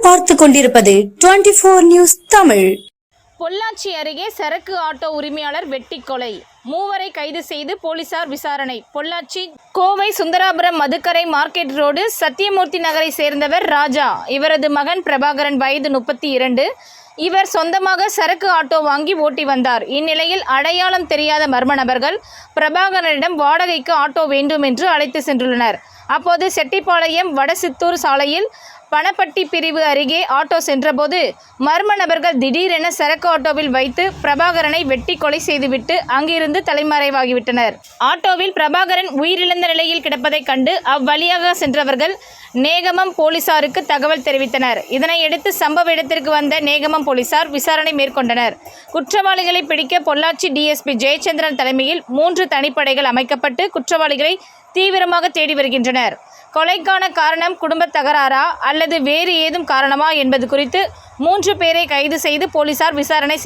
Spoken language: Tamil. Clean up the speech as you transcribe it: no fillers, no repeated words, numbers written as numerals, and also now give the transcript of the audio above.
பார்த்து கொண்டிருப்பது 24 நியூஸ் தமிழ். பொள்ளாச்சி அருகே சரக்கு ஆட்டோ உரிமையாளர் வெட்டி கொலை, மூவரை கைது செய்து போலீசார் விசாரணை. பொள்ளாச்சி கோவை சுந்தராபுரம் மதுக்கரை மார்க்கெட் ரோடு சத்தியமூர்த்தி நகரை சேர்ந்தவர் ராஜா. இவரது மகன் பிரபாகரன் வயது 32. இவர் சொந்தமாக சரக்கு ஆட்டோ வாங்கி ஓட்டி வந்தார். இந்நிலையில் அடையாளம் தெரியாத மர்ம நபர்கள் பிரபாகரனிடம் வாடகைக்கு ஆட்டோ வேண்டும் என்று அழைத்து சென்றுள்ளனர். அப்போது செட்டிப்பாளையம் வடசித்தூர் சாலையில் பணப்பட்டி பிரிவு அருகே ஆட்டோ சென்றபோது மர்ம நபர்கள் திடீரென சரக்கு ஆட்டோவில் வைத்து பிரபாகரனை வெட்டி கொலை செய்துவிட்டு அங்கிருந்து தலைமறைவாகிவிட்டனர். ஆட்டோவில் பிரபாகரன் உயிரிழந்த நிலையில் கிடப்பதை கண்டு அவ்வழியாக சென்றவர்கள் நேகமம் போலீசாருக்கு தகவல் தெரிவித்தனர். இதனையடுத்து சம்பவ இடத்திற்கு வந்த நேகமம் போலீசார் விசாரணை மேற்கொண்டனர். குற்றவாளிகளை பிடிக்க பொள்ளாச்சி டிஎஸ்பி ஜெயச்சந்திரன் தலைமையில் 3 தனிப்படைகள் அமைக்கப்பட்டு குற்றவாளிகளை தீவிரமாக தேடி வருகின்றனர். கொலைக்கான காரணம் குடும்ப தகராறா அல்லது வேறு ஏதும் காரணமா என்பது குறித்து 3 பேரை கைது செய்து போலீசார் விசாரணை